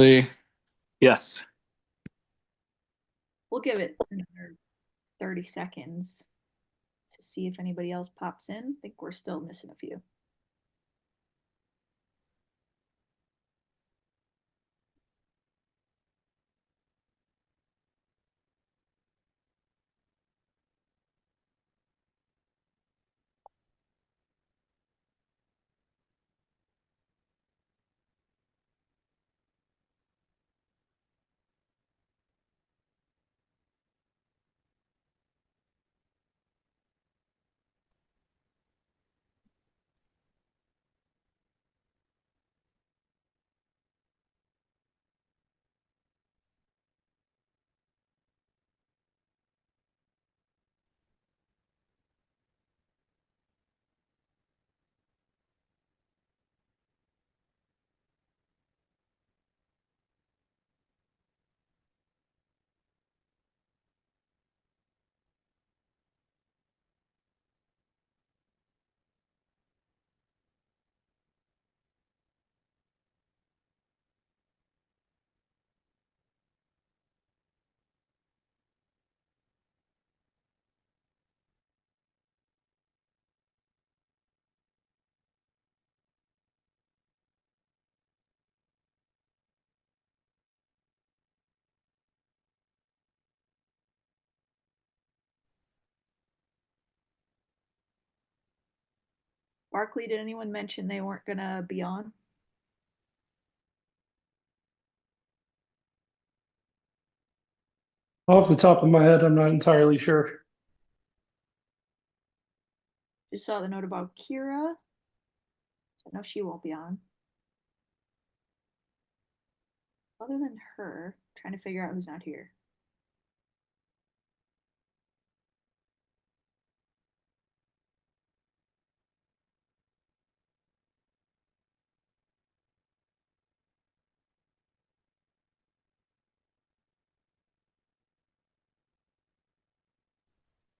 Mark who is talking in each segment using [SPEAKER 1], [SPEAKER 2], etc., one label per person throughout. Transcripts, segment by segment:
[SPEAKER 1] Yes.
[SPEAKER 2] We'll give it another 30 seconds to see if anybody else pops in. I think we're still missing a few. Barkley, did anyone mention they weren't going to be on?
[SPEAKER 3] Off the top of my head, I'm not entirely sure.
[SPEAKER 2] Just saw the note about Kira. So I know she won't be on. Other than her, trying to figure out who's not here.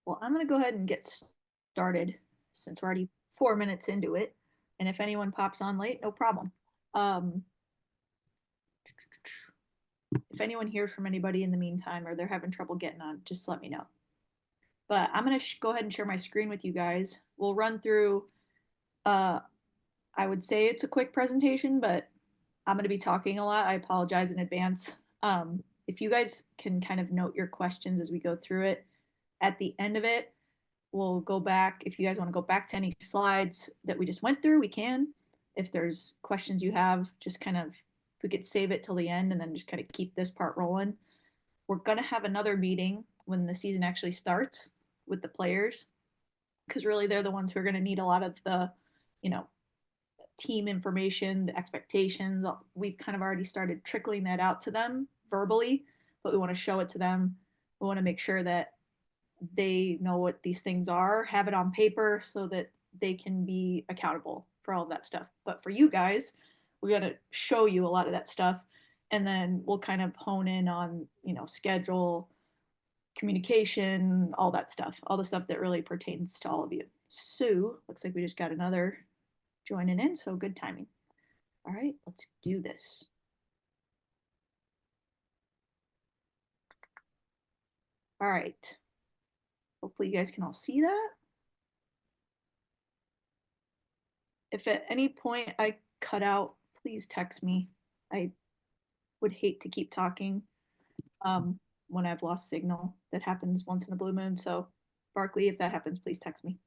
[SPEAKER 2] Well, I'm going to go ahead and get started since we're already 4 minutes into it. And if anyone pops on late, no problem. If anyone hears from anybody in the meantime or they're having trouble getting on, just let me know. But I'm going to go ahead and share my screen with you guys. We'll run through, I would say it's a quick presentation, but I'm going to be talking a lot. I apologize in advance. If you guys can kind of note your questions as we go through it, at the end of it, we'll go back. If you guys want to go back to any slides that we just went through, we can. If there's questions you have, just kind of, if we could save it till the end and then just kind of keep this part rolling. We're going to have another meeting when the season actually starts with the players, because really they're the ones who are going to need a lot of the, team information, the expectations. We've kind of already started trickling that out to them verbally, but we want to show it to them. We want to make sure that they know what these things are, have it on paper so that they can be accountable for all of that stuff. But for you guys, we got to show you a lot of that stuff, and then we'll kind of hone in on, schedule, communication, all that stuff, all the stuff that really pertains to all of you. So looks like we just got another joining in, so good timing. All right, let's do this. All right. Hopefully you guys can all see that. If at any point I cut out, please text me. I would hate to keep talking when I've lost signal. That happens once in a blue moon. So, Barkley, if that happens, please text me.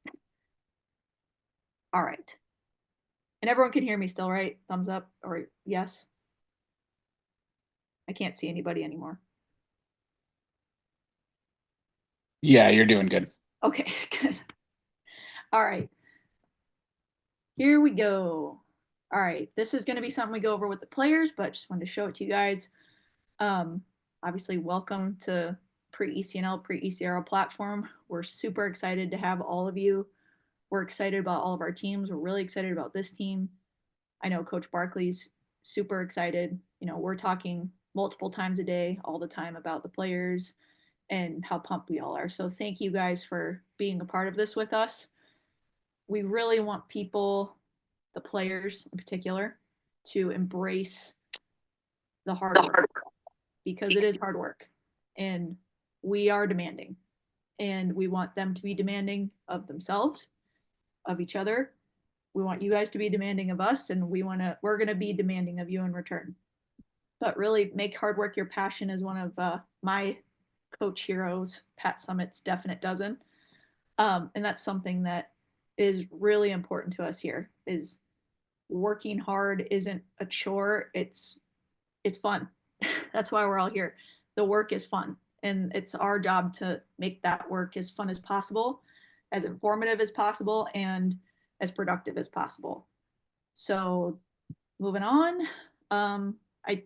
[SPEAKER 2] All right. And everyone can hear me still, right? Thumbs up or yes? I can't see anybody anymore.
[SPEAKER 1] Yeah, you're doing good.
[SPEAKER 2] Okay, good. All right. Here we go. All right, this is going to be something we go over with the players, but just wanted to show it to you guys. Obviously, welcome to pre-ECNL, pre-ECRL platform. We're super excited to have all of you. We're excited about all of our teams. We're really excited about this team. I know Coach Barkley's super excited. We're talking multiple times a day, all the time about the players and how pumped we all are. So thank you guys for being a part of this with us. We really want people, the players in particular, to embrace the hard work, because it is hard work, and we are demanding, and we want them to be demanding of themselves, of each other. We want you guys to be demanding of us, and we're going to be demanding of you in return. But really make hard work your passion is one of my coach heroes, Pat Summit's definite dozen. And that's something that is really important to us here, is working hard isn't a chore. It's fun. That's why we're all here. The work is fun, and it's our job to make that work as fun as possible, as informative as possible, and as productive as possible. So moving on, I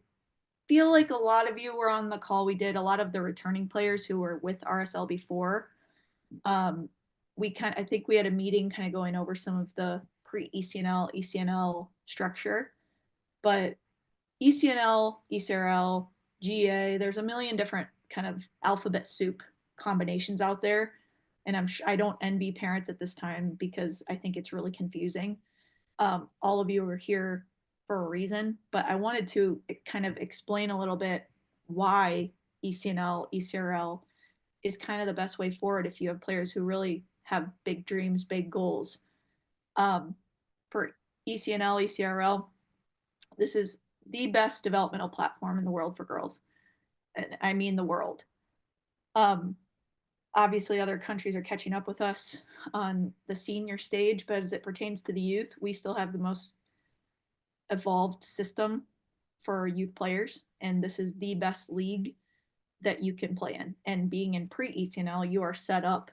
[SPEAKER 2] feel like a lot of you were on the call. We did a lot of the returning players who were with RSL before. I think we had a meeting kind of going over some of the pre-ECNL, ECNL structure, but ECNL, ECRL, GA, there's a million different kind of alphabet soup combinations out there. And I don't envy parents at this time because I think it's really confusing. All of you are here for a reason, but I wanted to kind of explain a little bit why ECNL, ECRL is kind of the best way forward if you have players who really have big dreams, big goals. For ECNL, ECRL, this is the best developmental platform in the world for girls. And I mean the world. Obviously, other countries are catching up with us on the senior stage, but as it pertains to the youth, we still have the most evolved system for youth players, and this is the best league that you can play in. And being in pre-ECNL, you are set up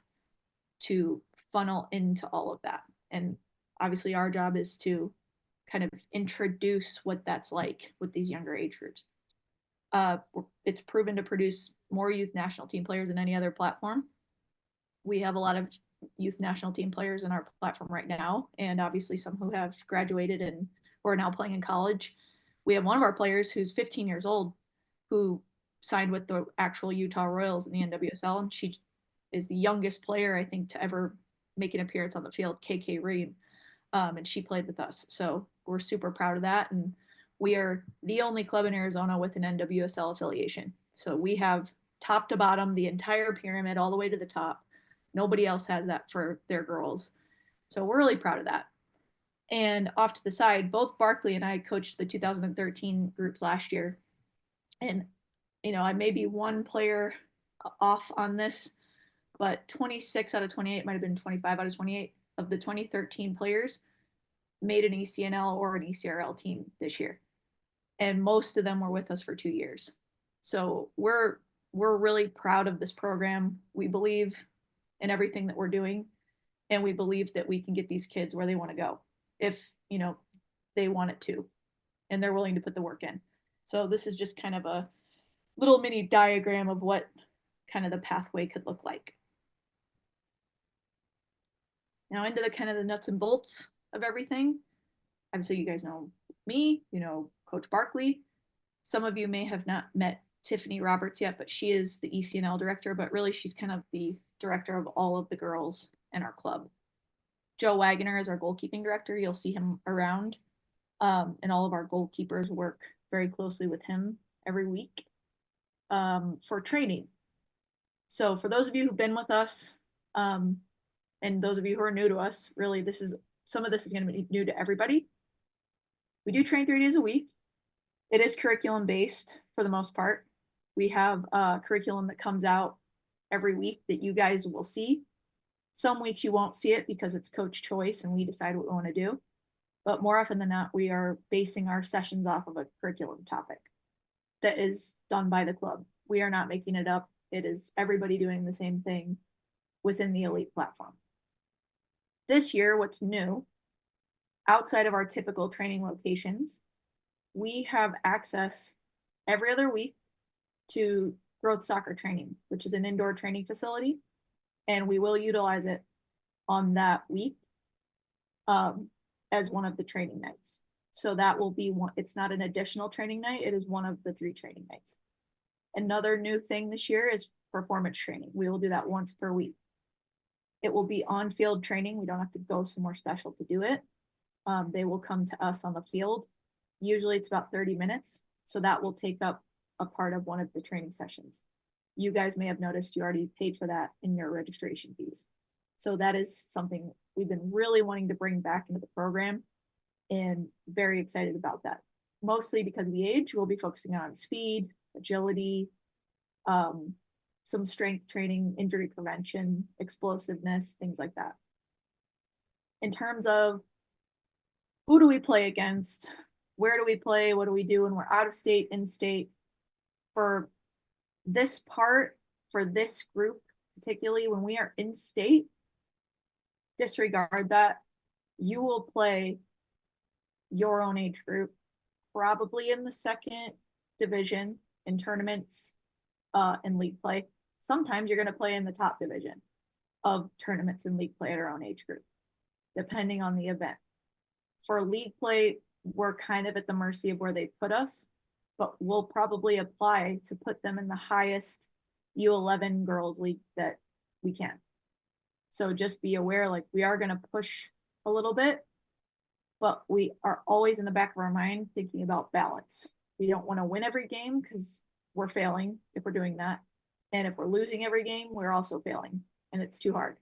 [SPEAKER 2] to funnel into all of that. And obviously, our job is to kind of introduce what that's like with these younger age groups. It's proven to produce more youth national team players than any other platform. We have a lot of youth national team players in our platform right now, and obviously some who have graduated and who are now playing in college. We have one of our players who's 15 years old who signed with the actual Utah Royals in the NWSL, and she is the youngest player, I think, to ever make an appearance on the field, KK Ream, and she played with us. So we're super proud of that, and we are the only club in Arizona with an NWSL affiliation. So we have top to bottom, the entire pyramid all the way to the top. Nobody else has that for their girls. So we're really proud of that. And off to the side, both Barkley and I coached the 2013 groups last year. And, I may be one player off on this, but 26 out of 28, might have been 25 out of 28 of the 2013 players made an ECNL or an ECRL team this year. And most of them were with us for 2 years. So we're really proud of this program. We believe in everything that we're doing, and we believe that we can get these kids where they want to go if they want it to, and they're willing to put the work in. So this is just kind of a little mini diagram of what kind of the pathway could look like. Now into the kind of the nuts and bolts of everything. Obviously, you guys know me, Coach Barkley. Some of you may have not met Tiffany Roberts yet, but she is the ECNL director, but really she's kind of the director of all of the girls in our club. Joe Wagner is our goalkeeping director. You'll see him around. And all of our goalkeepers work very closely with him every week for training. So for those of you who've been with us, and those of you who are new to us, really some of this is going to be new to everybody. We do train 3 days a week. It is curriculum based for the most part. We have a curriculum that comes out every week that you guys will see. Some weeks you won't see it because it's coach choice and we decide what we want to do. But more often than not, we are basing our sessions off of a curriculum topic that is done by the club. We are not making it up. It is everybody doing the same thing within the elite platform. This year, what's new, outside of our typical training locations, we have access every other week to growth soccer training, which is an indoor training facility, and we will utilize it on that week as one of the training nights. So that will be one, it's not an additional training night, it is one of the 3 training nights. Another new thing this year is performance training. We will do that once per week. It will be on-field training. We don't have to go somewhere special to do it. They will come to us on the field. Usually it's about 30 minutes. So that will take up a part of one of the training sessions. You guys may have noticed you already paid for that in your registration fees. So that is something we've been really wanting to bring back into the program and very excited about that. Mostly because of the age, we'll be focusing on speed, agility, some strength training, injury prevention, explosiveness, things like that. In terms of who do we play against, where do we play, what do we do when we're out of state, in state, for this part, for this group, particularly when we are in state, disregard that. You will play your own age group, probably in the second division in tournaments and league play. Sometimes you're going to play in the top division of tournaments and league play at our own age group, depending on the event. For league play, we're kind of at the mercy of where they put us, but we'll probably apply to put them in the highest U11 girls league that we can. So just be aware, like, we are going to push a little bit, but we are always in the back of our mind thinking about balance. We don't want to win every game because we're failing if we're doing that. And if we're losing every game, we're also failing, and it's too hard.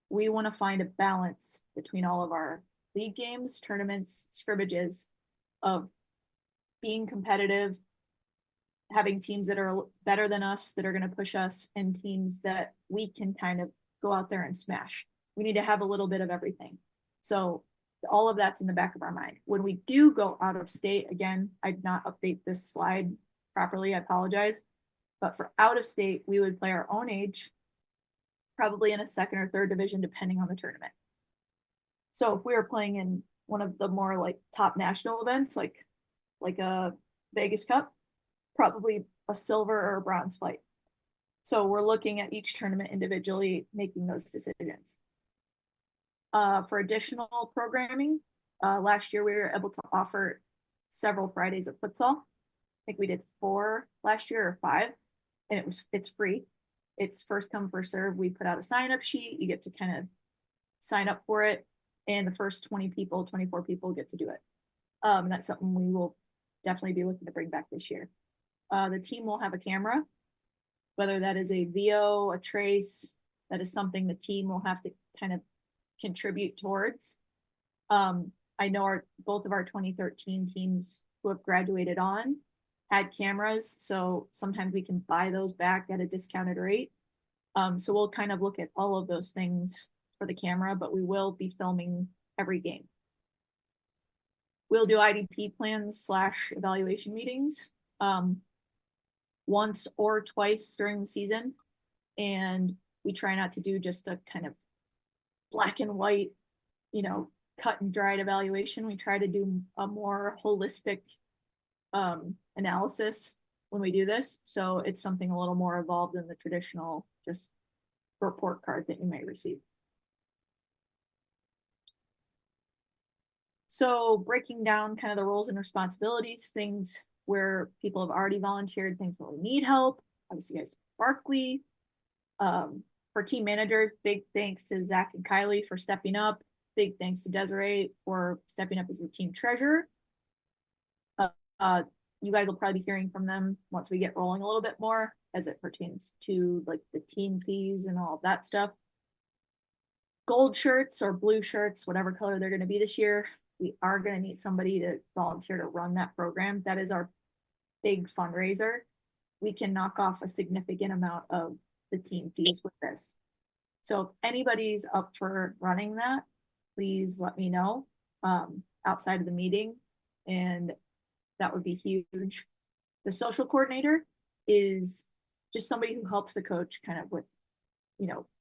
[SPEAKER 2] We want to find a balance between all of our league games, tournaments, scrimmages, of being competitive, having teams that are better than us that are going to push us, and teams that we can kind of go out there and smash. We need to have a little bit of everything. So all of that's in the back of our mind. When we do go out of state, again, I did not update this slide properly, I apologize. But for out of state, we would play our own age, probably in a second or third division, depending on the tournament. So if we were playing in one of the more like top national events, like a Vegas Cup, probably a silver or a bronze flight. So we're looking at each tournament individually, making those decisions. For additional programming, last year we were able to offer several Fridays of futsal. I think we did 4 last year or 5, and it's free. It's first come, first serve. We put out a sign up sheet. You get to kind of sign up for it, and the first 20 people, 24 people get to do it. That's something we will definitely be looking to bring back this year. The team will have a camera, whether that is a VO, a trace. That is something the team will have to kind of contribute towards. I know both of our 2013 teams who have graduated on had cameras, so sometimes we can buy those back at a discounted rate. So we'll kind of look at all of those things for the camera, but we will be filming every game. We'll do IDP plans / evaluation meetings once or twice during the season, and we try not to do just a kind of black and white, cut and dried evaluation. We try to do a more holistic analysis when we do this. So it's something a little more evolved than the traditional just report card that you may receive. So breaking down kind of the roles and responsibilities, things where people have already volunteered, things where we need help. Obviously, you guys, Barkley. For team managers, big thanks to Zach and Kylie for stepping up. Big thanks to Desiree for stepping up as the team treasurer. You guys will probably be hearing from them once we get rolling a little bit more as it pertains to like the team fees and all of that stuff. Gold shirts or blue shirts, whatever color they're going to be this year, we are going to need somebody to volunteer to run that program. That is our big fundraiser. We can knock off a significant amount of the team fees with this. So if anybody's up for running that, please let me know outside of the meeting, and that would be huge. The social coordinator is just somebody who helps the coach kind of with,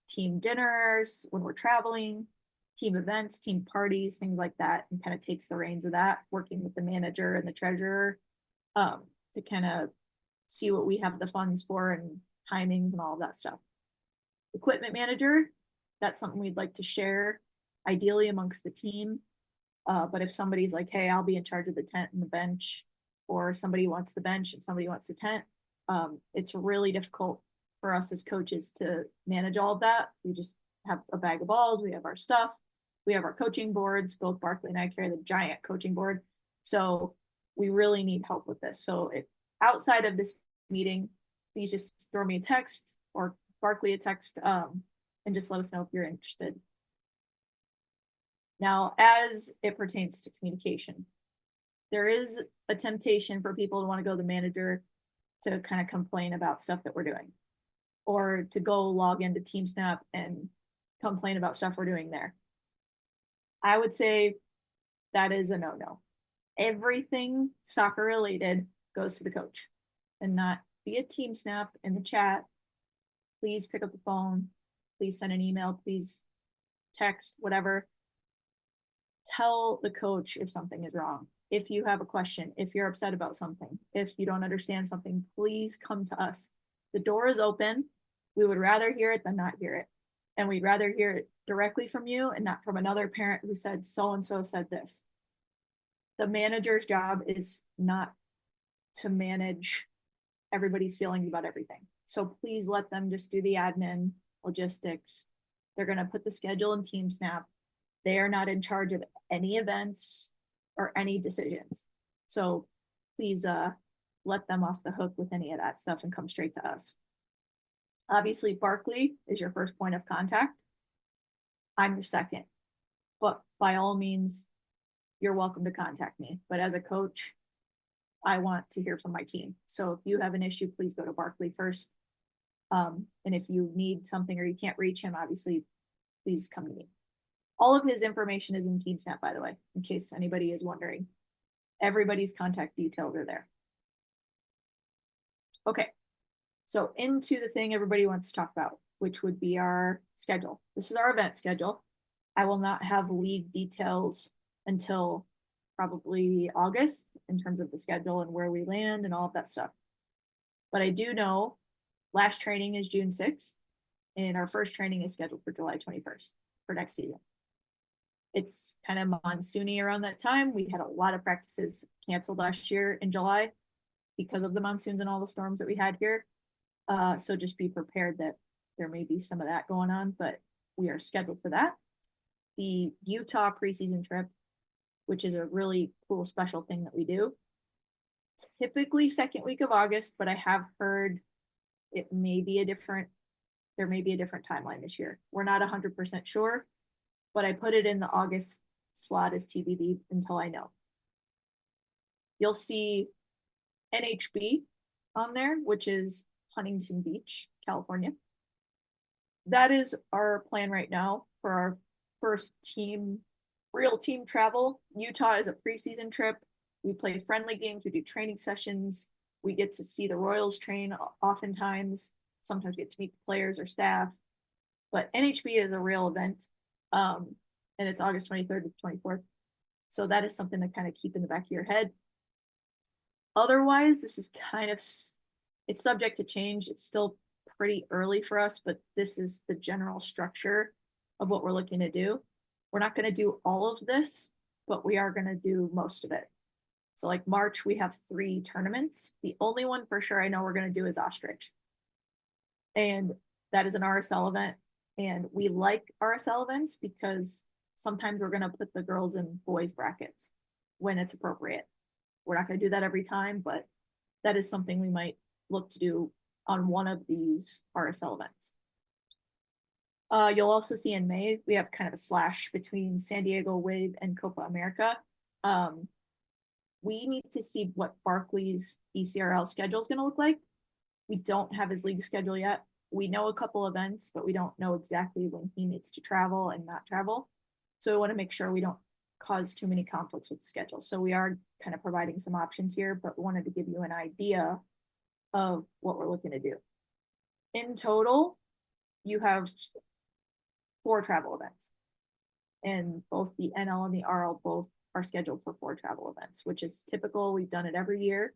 [SPEAKER 2] team dinners when we're traveling, team events, team parties, things like that, and kind of takes the reins of that, working with the manager and the treasurer to kind of see what we have the funds for and timings and all of that stuff. Equipment manager, that's something we'd like to share ideally amongst the team. But if somebody's like, hey, I'll be in charge of the tent and the bench, or somebody wants the bench and somebody wants the tent, it's really difficult for us as coaches to manage all of that. We just have a bag of balls, we have our stuff, we have our coaching boards. Both Barkley and I carry the giant coaching board. So we really need help with this. So outside of this meeting, please just throw me a text or Barkley a text, and just let us know if you're interested. Now, as it pertains to communication, there is a temptation for people to want to go to the manager to kind of complain about stuff that we're doing, or to go log into TeamSnap and complain about stuff we're doing there. I would say that is a no-no. Everything soccer related goes to the coach, and not via TeamSnap in the chat. Please pick up the phone. Please send an email. Please text, whatever. Tell the coach if something is wrong. If you have a question, if you're upset about something, if you don't understand something, please come to us. The door is open. We would rather hear it than not hear it. And we'd rather hear it directly from you and not from another parent who said so-and-so said this. The manager's job is not to manage everybody's feelings about everything. So please let them just do the admin, logistics. They're going to put the schedule in TeamSnap. They are not in charge of any events or any decisions. So please let them off the hook with any of that stuff and come straight to us. Obviously, Barkley is your first point of contact. I'm your second. But by all means, you're welcome to contact me. But as a coach, I want to hear from my team. So if you have an issue, please go to Barkley first. And if you need something or you can't reach him, obviously, please come to me. All of his information is in TeamSnap, by the way, in case anybody is wondering. Everybody's contact details are there. Okay, so into the thing everybody wants to talk about, which would be our schedule. This is our event schedule. I will not have league details until probably August in terms of the schedule and where we land and all of that stuff. But I do know last training is June 6th, and our first training is scheduled for July 21st for next season. It's kind of monsoony around that time. We had a lot of practices canceled last year in July because of the monsoons and all the storms that we had here. So just be prepared that there may be some of that going on, but we are scheduled for that. The Utah preseason trip, which is a really cool special thing that we do. Typically second week of August, but I have heard it may be there may be a different timeline this year. We're not 100% sure, but I put it in the August slot as TBD until I know. You'll see NHB on there, which is Huntington Beach, California. That is our plan right now for our first real team travel. Utah is a preseason trip. We play friendly games, we do training sessions. We get to see the Royals train oftentimes. Sometimes we get to meet the players or staff. But NHB is a real event. And it's August 23rd to 24th. So that is something to kind of keep in the back of your head. Otherwise, this is it's subject to change. It's still pretty early for us, but this is the general structure of what we're looking to do. We're not going to do all of this, but we are going to do most of it. So like March, we have 3 tournaments. The only one for sure I know we're going to do is Ostrich. And that is an RSL event. And we like RSL events because sometimes we're going to put the girls in boys brackets when it's appropriate. We're not going to do that every time, but that is something we might look to do on one of these RSL events. You'll also see in May, we have kind of a slash between San Diego Wave and Copa America. We need to see what Barkley's ECRL schedule is going to look like. We don't have his league schedule yet. We know a couple events, but we don't know exactly when he needs to travel and not travel. So we want to make sure we don't cause too many conflicts with the schedule. So we are kind of providing some options here, but wanted to give you an idea of what we're looking to do. In total, you have 4 travel events, and both the NL and the RL both are scheduled for 4 travel events, which is typical. We've done it every year,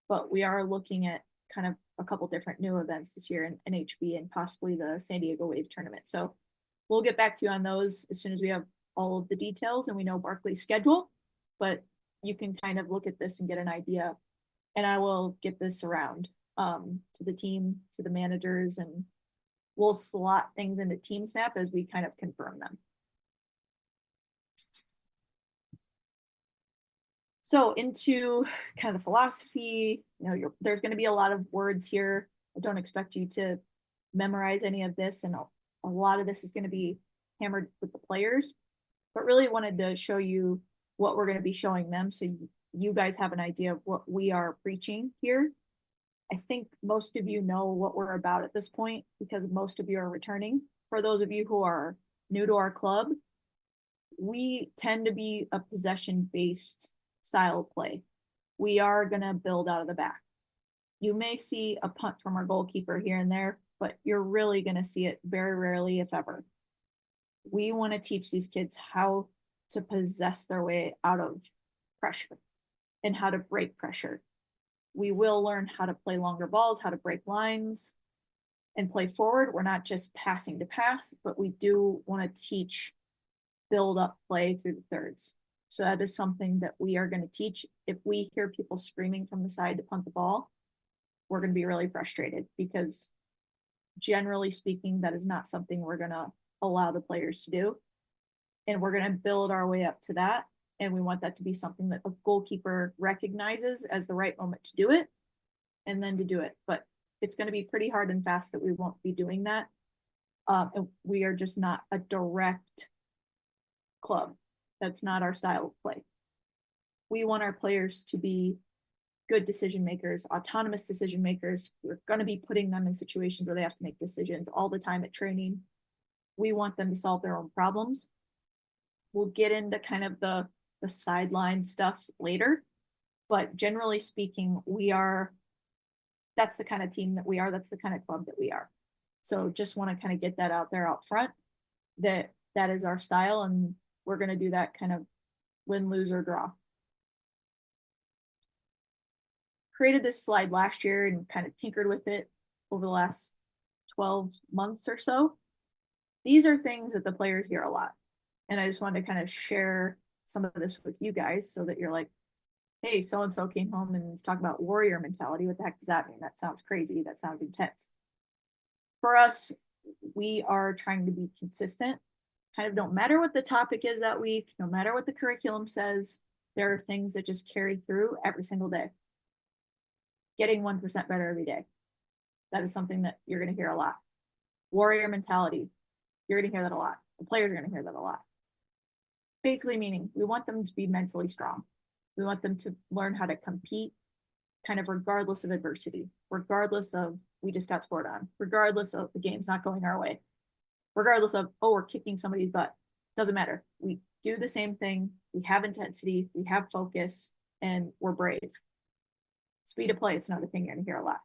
[SPEAKER 2] but we are looking at kind of a couple different new events this year in NHB and possibly the San Diego Wave tournament. So we'll get back to you on those as soon as we have all of the details and we know Barkley's schedule, but you can kind of look at this and get an idea. And I will get this around to the team, to the managers, and we'll slot things into TeamSnap as we kind of confirm them. So into kind of the philosophy, there's going to be a lot of words here. I don't expect you to memorize any of this, and a lot of this is going to be hammered with the players, but really wanted to show you what we're going to be showing them so you guys have an idea of what we are preaching here. I think most of you know what we're about at this point because most of you are returning. For those of you who are new to our club, we tend to be a possession-based style of play. We are going to build out of the back. You may see a punt from our goalkeeper here and there, but you're really going to see it very rarely, if ever. We want to teach these kids how to possess their way out of pressure and how to break pressure. We will learn how to play longer balls, how to break lines and play forward. We're not just passing to pass, but we do want to teach build up play through the thirds. So that is something that we are going to teach. If we hear people screaming from the side to punt the ball, we're going to be really frustrated because generally speaking, that is not something we're going to allow the players to do. And we're going to build our way up to that. And we want that to be something that a goalkeeper recognizes as the right moment to do it and then to do it. But it's going to be pretty hard and fast that we won't be doing that. And we are just not a direct club. That's not our style of play. We want our players to be good decision makers, autonomous decision makers. We're going to be putting them in situations where they have to make decisions all the time at training. We want them to solve their own problems. We'll get into kind of the sideline stuff later, but generally speaking, that's the kind of team that we are. That's the kind of club that we are. So just want to kind of get that out there out front that is our style, and we're going to do that kind of win, lose, or draw. Created this slide last year and kind of tinkered with it over the last 12 months or so. These are things that the players hear a lot. And I just wanted to kind of share some of this with you guys so that you're like, hey, so-and-so came home and talked about warrior mentality. What the heck does that mean? That sounds crazy. That sounds intense. For us, we are trying to be consistent. Kind of don't matter what the topic is that week, no matter what the curriculum says, there are things that just carry through every single day. Getting 1% better every day. That is something that you're going to hear a lot. Warrior mentality. You're going to hear that a lot. The players are going to hear that a lot. Basically meaning we want them to be mentally strong. We want them to learn how to compete kind of regardless of adversity, regardless of we just got scored on, regardless of the game's not going our way, regardless of, oh, we're kicking somebody's butt. Doesn't matter. We do the same thing. We have intensity. We have focus, and we're brave. Speed of play is another thing you're going to hear a lot.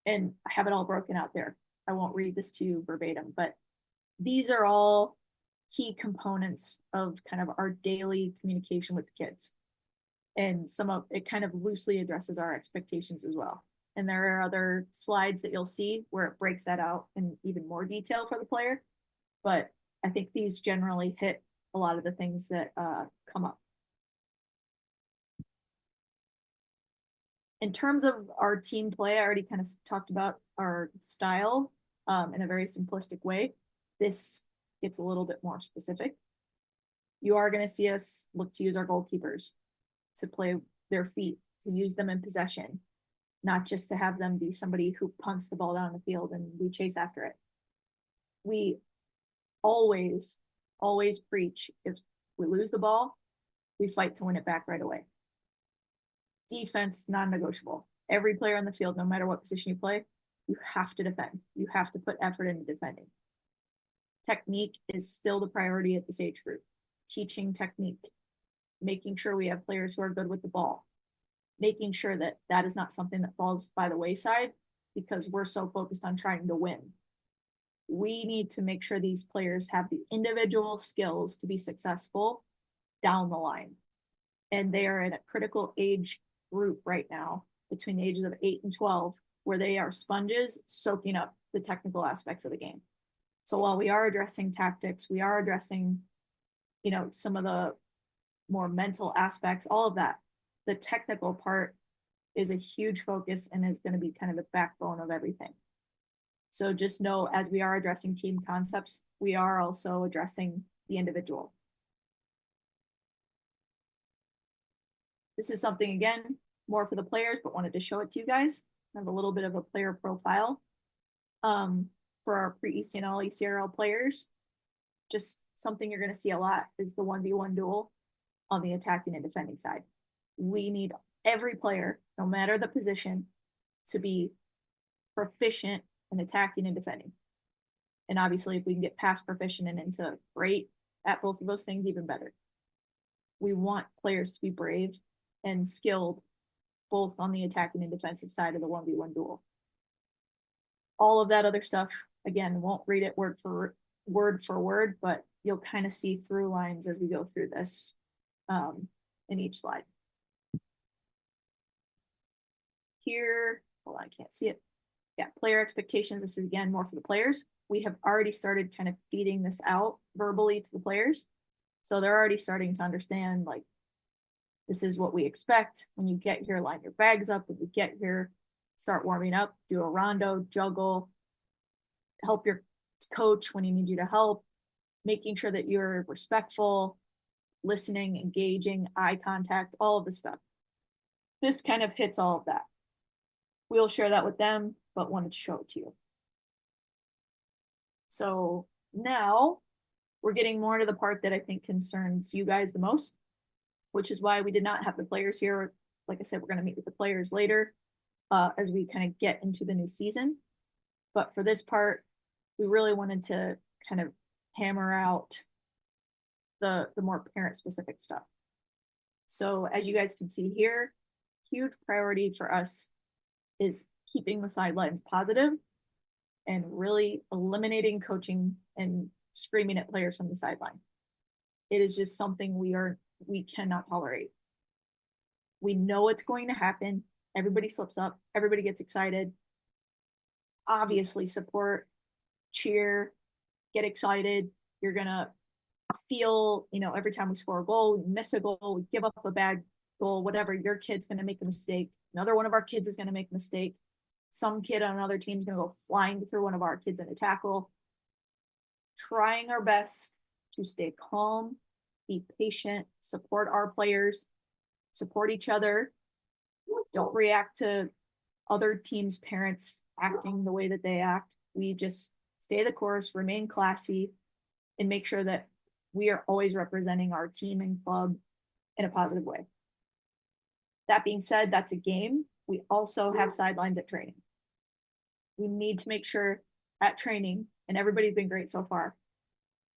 [SPEAKER 2] And I have it all broken out there. I won't read this to you verbatim, but these are all key components of kind of our daily communication with the kids. And some of it kind of loosely addresses our expectations as well. And there are other slides that you'll see where it breaks that out in even more detail for the player. But I think these generally hit a lot of the things that come up. In terms of our team play, I already kind of talked about our style in a very simplistic way. This gets a little bit more specific. You are going to see us look to use our goalkeepers to play their feet, to use them in possession, not just to have them be somebody who punts the ball down the field and we chase after it. We always preach, if we lose the ball, we fight to win it back right away. Defense, non-negotiable. Every player on the field, no matter what position you play, you have to defend. You have to put effort into defending. Technique is still the priority at this age group. Teaching technique, making sure we have players who are good with the ball, making sure that that is not something that falls by the wayside because we're so focused on trying to win. We need to make sure these players have the individual skills to be successful down the line. And they are in a critical age group right now between the ages of 8 and 12, where they are sponges soaking up the technical aspects of the game. So while we are addressing tactics, we are addressing, some of the more mental aspects, all of that, the technical part is a huge focus and is going to be kind of the backbone of everything. So just know, as we are addressing team concepts, we are also addressing the individual. This is something, again, more for the players, but wanted to show it to you guys. I have a little bit of a player profile for our pre-ECNL, ECRL players. Just something you're going to see a lot is the 1v1 duel on the attacking and defending side. We need every player, no matter the position, to be proficient in attacking and defending. And obviously, if we can get past proficient and into great at both of those things, even better. We want players to be brave and skilled both on the attacking and defensive side of the 1v1 duel. All of that other stuff, again, won't read it word for word, but you'll kind of see through lines as we go through this in each slide. Here, hold on, I can't see it. Yeah, player expectations. This is again more for the players. We have already started kind of feeding this out verbally to the players. So they're already starting to understand, like, this is what we expect. When you get here, line your bags up. When you get here, start warming up, do a rondo, juggle, help your coach when he needs you to help, making sure that you're respectful, listening, engaging, eye contact, all of the stuff. This kind of hits all of that. We'll share that with them, but wanted to show it to you. So now we're getting more to the part that I think concerns you guys the most, which is why we did not have the players here. Like I said, we're going to meet with the players later as we kind of get into the new season. But for this part, we really wanted to kind of hammer out the more parent specific stuff. So as you guys can see here, huge priority for us is keeping the sidelines positive and really eliminating coaching and screaming at players from the sideline. It is just something we cannot tolerate. We know it's going to happen. Everybody slips up, everybody gets excited. Obviously support, cheer, get excited. You're gonna feel, every time we score a goal, we miss a goal, we give up a bad goal, whatever, your kid's gonna make a mistake. Another one of our kids is gonna make a mistake. Some kid on another team is gonna go flying through one of our kids in a tackle. Trying our best to stay calm, be patient, support our players, support each other. Don't react to other teams' parents acting the way that they act. We just stay the course, remain classy, and make sure that we are always representing our team and club in a positive way. That being said, that's a game. We also have sidelines at training. We need to make sure at training, and everybody's been great so far,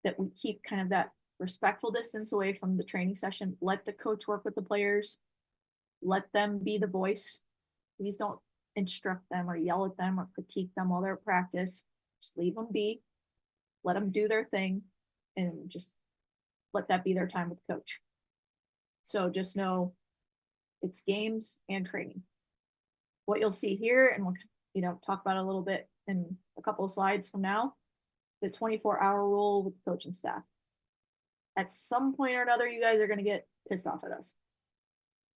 [SPEAKER 2] that we keep kind of that respectful distance away from the training session. Let the coach work with the players. Let them be the voice. Please don't instruct them or yell at them or critique them while they're at practice. Just leave them be. Let them do their thing and just let that be their time with the coach. So just know it's games and training. What you'll see here, and we'll talk about it a little bit in a couple of slides from now, the 24-hour rule with the coaching staff. At some point or another, you guys are going to get pissed off at us.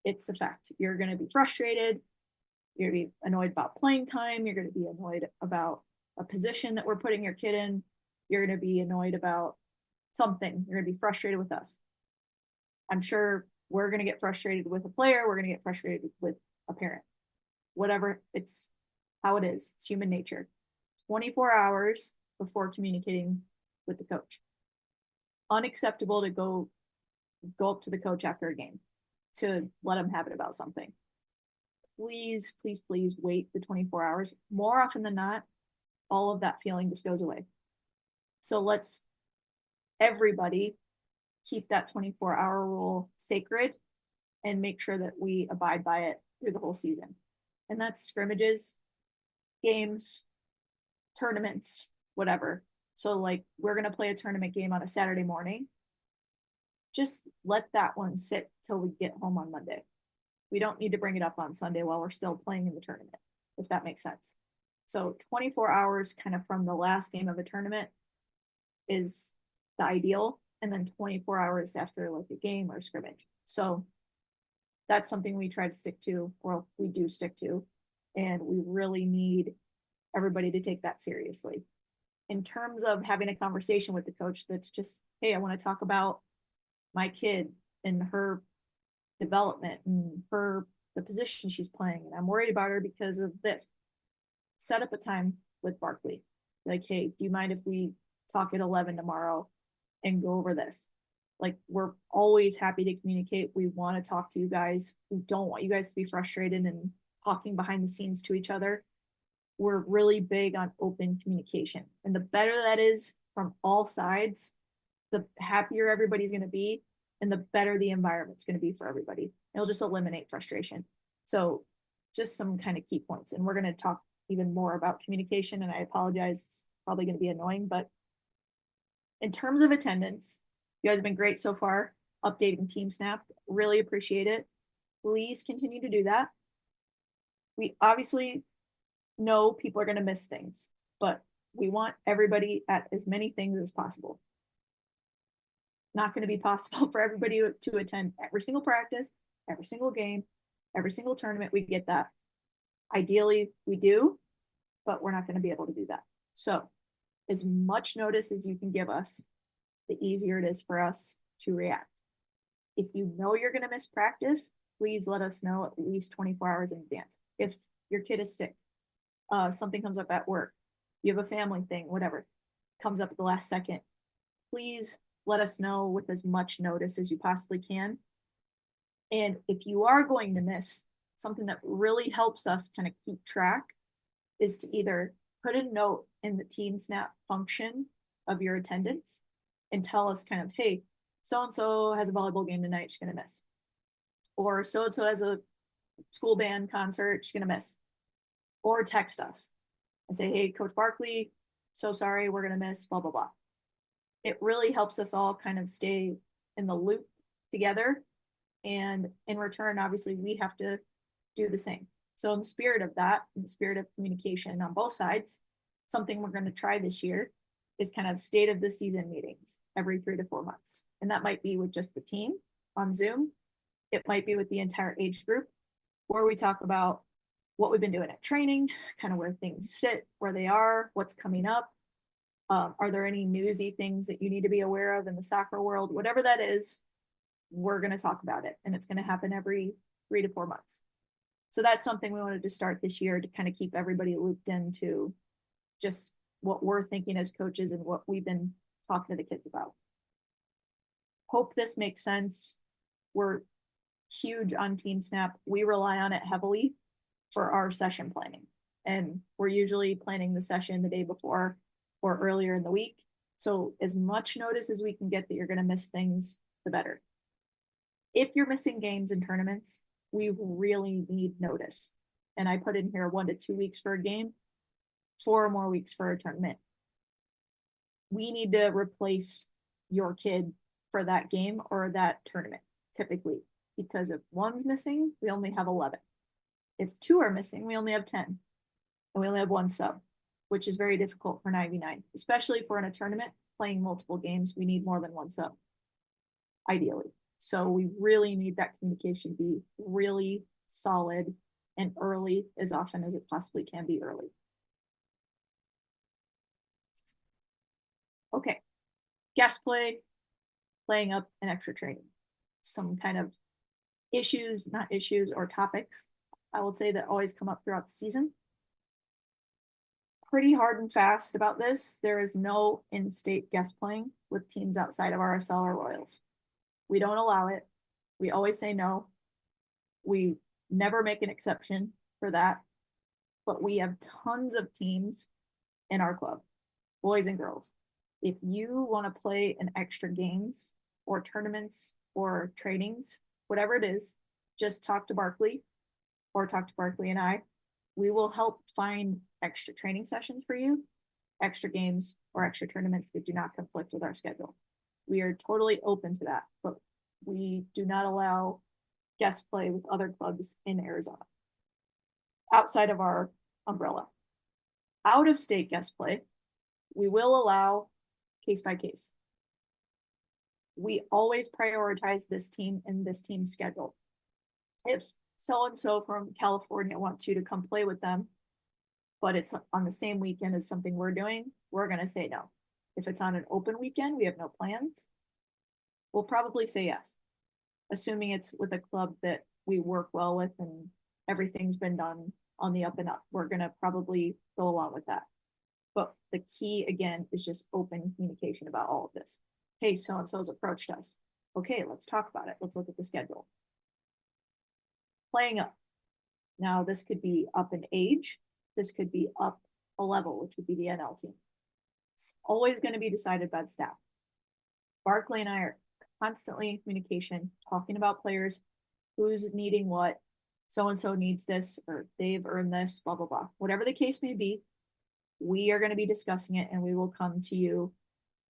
[SPEAKER 2] It's a fact. You're going to be frustrated. You're going to be annoyed about playing time. You're going to be annoyed about a position that we're putting your kid in. You're going to be annoyed about something. You're going to be frustrated with us. I'm sure we're going to get frustrated with a player. We're going to get frustrated with a parent. Whatever, it's how it is. It's human nature. 24 hours before communicating with the coach. Unacceptable to go up to the coach after a game to let him have it about something. Please, please, please wait the 24 hours. More often than not, all of that feeling just goes away. So let's everybody keep that 24-hour rule sacred and make sure that we abide by it through the whole season. And that's scrimmages, games, tournaments, whatever. So like we're going to play a tournament game on a Saturday morning. Just let that one sit till we get home on Monday. We don't need to bring it up on Sunday while we're still playing in the tournament, if that makes sense. So 24 hours kind of from the last game of a tournament is the ideal. And then 24 hours after like a game or a scrimmage. So that's something we try to stick to, or we do stick to. And we really need everybody to take that seriously. In terms of having a conversation with the coach that's just, hey, I want to talk about my kid and her development and the position she's playing. And I'm worried about her because of this. Set up a time with Barkley. Like, hey, do you mind if we talk at 11 tomorrow and go over this? Like, we're always happy to communicate. We want to talk to you guys. We don't want you guys to be frustrated and talking behind the scenes to each other. We're really big on open communication. And the better that is from all sides, the happier everybody's going to be and the better the environment's going to be for everybody. It'll just eliminate frustration. So just some kind of key points. And we're going to talk even more about communication. And I apologize, it's probably going to be annoying, but in terms of attendance, you guys have been great so far, updating Team Snap. Really appreciate it. Please continue to do that. We obviously know people are going to miss things, but we want everybody at as many things as possible. Not going to be possible for everybody to attend every single practice, every single game, every single tournament. We get that. Ideally, we do, but we're not going to be able to do that. So as much notice as you can give us, the easier it is for us to react. If you know you're going to miss practice, please let us know at least 24 hours in advance. If your kid is sick, something comes up at work, you have a family thing, whatever, comes up at the last second, please let us know with as much notice as you possibly can. And if you are going to miss, something that really helps us kind of keep track is to either put a note in the Team Snap function of your attendance and tell us kind of, hey, so-and-so has a volleyball game tonight, she's going to miss. Or so-and-so has a school band concert, she's going to miss. Or text us and say, hey, Coach Barkley, so sorry, we're going to miss, blah, blah, blah. It really helps us all kind of stay in the loop together. And in return, obviously, we have to do the same. So in the spirit of that, in the spirit of communication on both sides, something we're going to try this year is kind of state of the season meetings every 3 to 4 months. And that might be with just the team on Zoom. It might be with the entire age group, where we talk about what we've been doing at training, kind of where things sit, where they are, what's coming up. Are there any newsy things that you need to be aware of in the soccer world? Whatever that is, we're going to talk about it. And it's going to happen every 3 to 4 months. So that's something we wanted to start this year to kind of keep everybody looped into just what we're thinking as coaches and what we've been talking to the kids about. Hope this makes sense. We're huge on Team Snap. We rely on it heavily for our session planning. And we're usually planning the session the day before or earlier in the week. So as much notice as we can get that you're going to miss things, the better. If you're missing games and tournaments, we really need notice. And I put in here 1 to 2 weeks for a game, 4 more weeks for a tournament. We need to replace your kid for that game or that tournament, typically, because if one's missing, we only have 11. If 2 are missing, we only have 10. And we only have 1 sub, which is very difficult for 9v9, especially if we're in a tournament playing multiple games. We need more than 1 sub, ideally. So we really need that communication to be really solid and early, as often as it possibly can be early. Okay, guest play, playing up and extra training. Some kind of issues, not issues, or topics, I will say, that always come up throughout the season. Pretty hard and fast about this. There is no in-state guest playing with teams outside of RSL or Royals. We don't allow it. We always say no. We never make an exception for that. But we have tons of teams in our club, boys and girls. If you want to play in extra games or tournaments or trainings, whatever it is, just talk to Barkley or talk to Barkley and I. We will help find extra training sessions for you, extra games or extra tournaments that do not conflict with our schedule. We are totally open to that, but we do not allow guest play with other clubs in Arizona outside of our umbrella. Out of state guest play, we will allow case by case. We always prioritize this team and this team's schedule. If so-and-so from California wants you to come play with them, but it's on the same weekend as something we're doing, we're going to say no. If it's on an open weekend, we have no plans, we'll probably say yes. assuming it's with a club that we work well with and everything's been done on the up and up, we're gonna probably go along with that. But the key again is just open communication about all of this. Hey, so and so's approached us. Okay, let's talk about it. Let's look at the schedule. Playing up. Now, this could be up in age. This could be up a level, which would be the NL team. It's always going to be decided by the staff. Barkley and I are constantly in communication, talking about players, who's needing what, so and so needs this, or they've earned this, blah, blah, blah. Whatever the case may be, we are going to be discussing it and we will come to you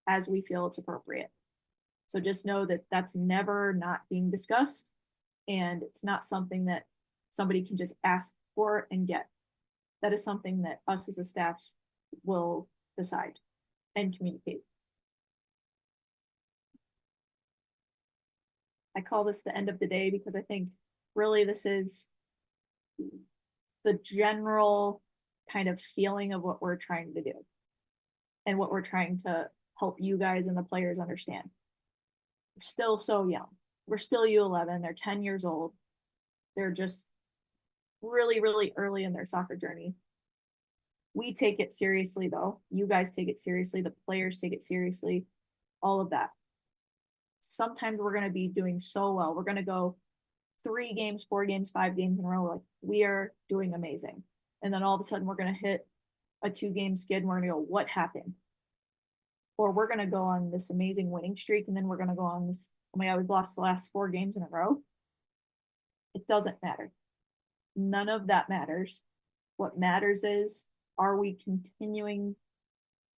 [SPEAKER 2] as we feel it's appropriate. So just know that that's never not being discussed, and it's not something that somebody can just ask for and get. That is something that us as a staff will decide and communicate. I call this the end of the day because I think really this is the general kind of feeling of what we're trying to do and what we're trying to help you guys and the players understand. We're still so young. We're still U11. They're 10 years old. They're just really, really early in their soccer journey. We take it seriously, though. You guys take it seriously. The players take it seriously. All of that. Sometimes we're going to be doing so well. We're going to go 3 games, 4 games, 5 games in a row. Like, we are doing amazing. And then all of a sudden, we're going to hit a 2-game skid and we're going to go, what happened? Or we're going to go on this amazing winning streak and then we're going to go on this, oh my God, we've lost the last 4 games in a row. It doesn't matter. None of that matters. What matters is, are we continuing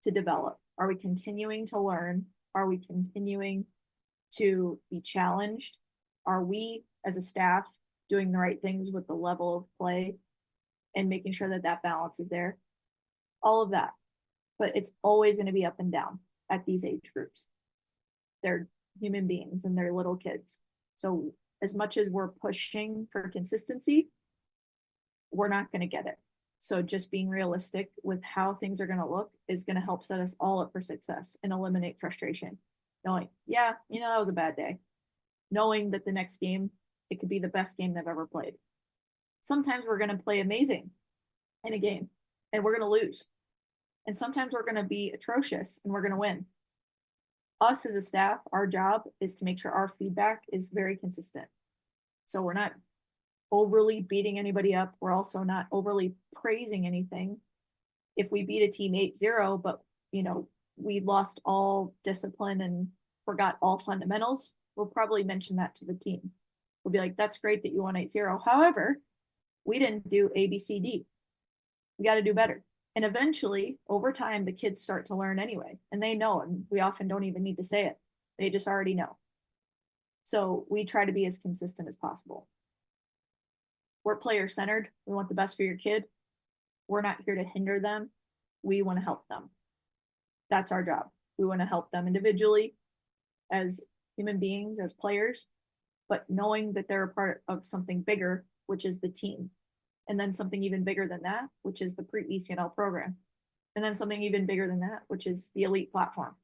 [SPEAKER 2] to develop? Are we continuing to learn? Are we continuing to be challenged? Are we as a staff doing the right things with the level of play and making sure that that balance is there? All of that. But it's always going to be up and down at these age groups. They're human beings and they're little kids. So as much as we're pushing for consistency, we're not going to get it. So just being realistic with how things are going to look is going to help set us all up for success and eliminate frustration. Knowing, yeah, that was a bad day. Knowing that the next game, it could be the best game they've ever played. Sometimes we're going to play amazing in a game and we're going to lose. And sometimes we're going to be atrocious and we're going to win. Us as a staff, our job is to make sure our feedback is very consistent. So we're not overly beating anybody up. We're also not overly praising anything. If we beat a team 8-0, but we lost all discipline and forgot all fundamentals, we'll probably mention that to the team. We'll be like, that's great that you won 8-0. However, we didn't do A, B, C, D. We got to do better. And eventually, over time, the kids start to learn anyway, and they know, and we often don't even need to say it. They just already know. So we try to be as consistent as possible. We're player-centered. We want the best for your kid. We're not here to hinder them. We want to help them. That's our job. We want to help them individually, as human beings, as players, but knowing that they're a part of something bigger, which is the team. And then something even bigger than that, which is the pre-ECRL program. And then something even bigger than that, which is the elite platform.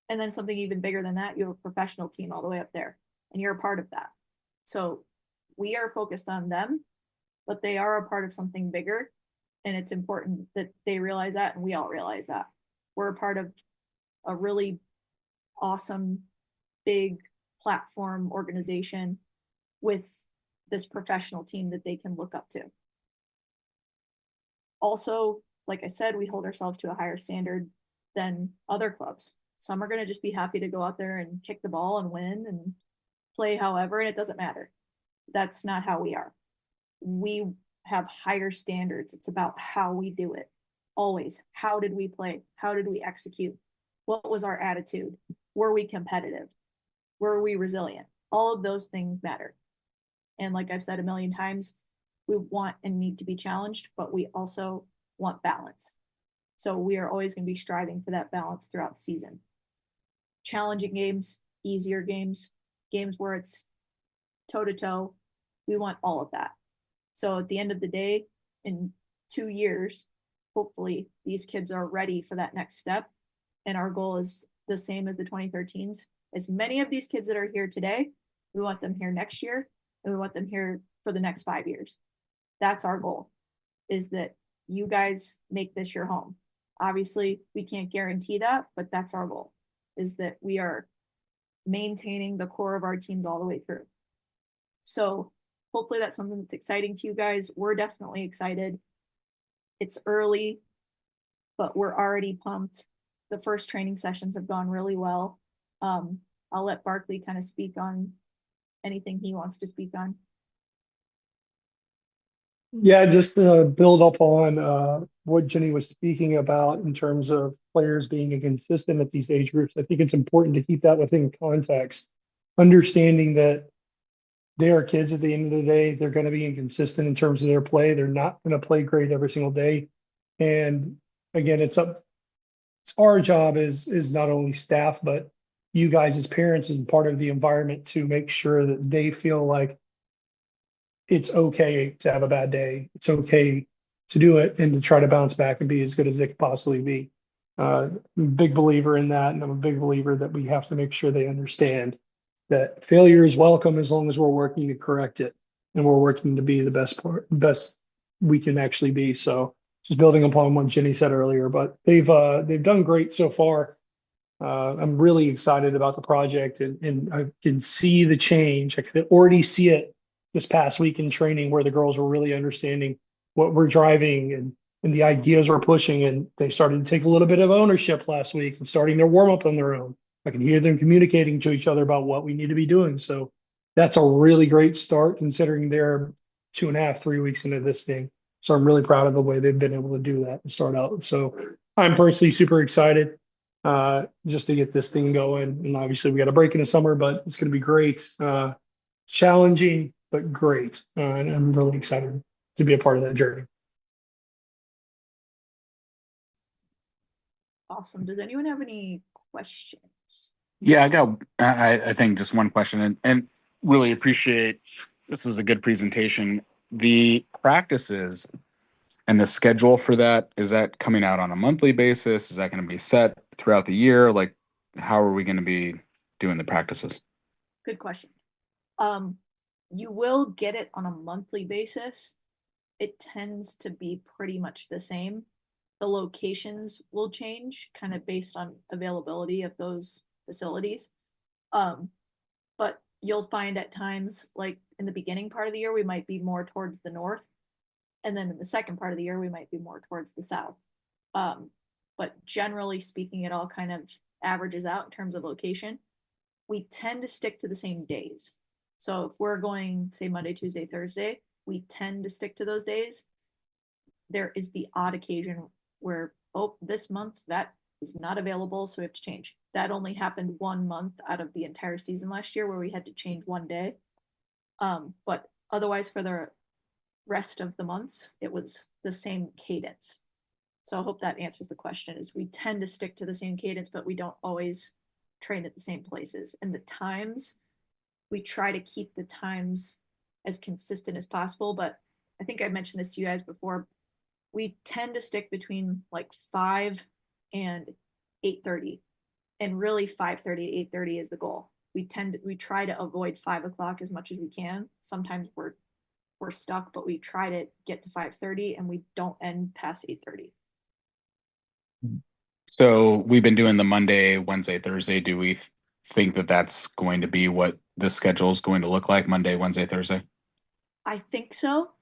[SPEAKER 2] And then something even bigger than that, you have a professional team all the way up there, and you're a part of that. So we are focused on them, but they are a part of something bigger. And it's important that they realize that, and we all realize that. We're a part of a really awesome, big platform organization with this professional team that they can look up to. Also, like I said, we hold ourselves to a higher standard than other clubs. Some are going to just be happy to go out there and kick the ball and win and play however, and it doesn't matter. That's not how we are. We have higher standards. It's about how we do it. Always. How did we play? How did we execute? What was our attitude? Were we competitive? Were we resilient? All of those things matter. And like I've said a million times, we want and need to be challenged, but we also want balance. So we are always going to be striving for that balance throughout the season. Challenging games, easier games, games where it's toe-to-toe. We want all of that. So at the end of the day, in 2 years, hopefully these kids are ready for that next step. And our goal is the same as the 2013s. As many of these kids that are here today We want them here next year, and we want them here for the next 5 years. That's our goal, is that you guys make this your home. Obviously, we can't guarantee that, but that's our goal, is that we are maintaining the core of our teams all the way through. So hopefully that's something that's exciting to you guys. We're definitely excited. It's early, but we're already pumped. The first training sessions have gone really well. I'll let Barkley kind of speak on anything he wants to speak on.
[SPEAKER 3] Yeah, just to build up on what Jenny was speaking about in terms of players being inconsistent at these age groups. I think it's important to keep that within context, understanding that they are kids at the end of the day. They're going to be inconsistent in terms of their play. They're not going to play great every single day. And again, it's our job is not only staff, but you guys as parents and part of the environment to make sure that they feel like it's okay to have a bad day. It's okay to do it and to try to bounce back and be as good as they could possibly be. I'm a big believer in that, and I'm a big believer that we have to make sure they understand that failure is welcome as long as we're working to correct it and we're working to be the best we can actually be. So just building upon what Jenny said earlier, but they've done great so far. I'm really excited about the project, and I can see the change. I could already see it this past week in training where the girls were really understanding what we're driving and the ideas we're pushing. And they started to take a little bit of ownership last week and starting their warm up on their own. I can hear them communicating to each other about what we need to be doing. So that's a really great start considering they're 2.5, 3 weeks into this thing. So I'm really proud of the way they've been able to do that and start out. So I'm personally super excited just to get this thing going. And obviously we got a break in the summer, but it's going to be great. Challenging, but great. And I'm really excited to be a part of that journey.
[SPEAKER 2] Awesome. Does anyone have any questions?
[SPEAKER 1] Yeah, I think just one question, and really appreciate, this was a good presentation. The practices and the schedule for that, is that coming out on a monthly basis? Is that going to be set throughout the year? Like, how are we going to be doing the practices?
[SPEAKER 2] Good question. You will get it on a monthly basis. It tends to be pretty much the same. The locations will change kind of based on availability of those facilities. But you'll find at times, like in the beginning part of the year, we might be more towards the north. And then in the second part of the year, we might be more towards the south. But generally speaking, it all kind of averages out in terms of location. We tend to stick to the same days. So if we're going, say, Monday, Tuesday, Thursday, we tend to stick to those days. There is the odd occasion where, oh, this month that is not available, so we have to change. That only happened 1 month out of the entire season last year where we had to change one day. But otherwise, for the rest of the months, it was the same cadence. So I hope that answers the question, is we tend to stick to the same cadence, but we don't always train at the same places. And the times, we try to keep the times as consistent as possible. But I think I mentioned this to you guys before. We tend to stick between like 5 and 8:30. And really 5:30 to 8:30 is the goal. We try to avoid 5 o'clock as much as we can. Sometimes we're stuck, but we try to get to 5:30 and we don't end past 8:30.
[SPEAKER 1] So we've been doing the Monday, Wednesday, Thursday. Do we think that that's going to be what the schedule is going to look like, Monday, Wednesday, Thursday?
[SPEAKER 2] I think so.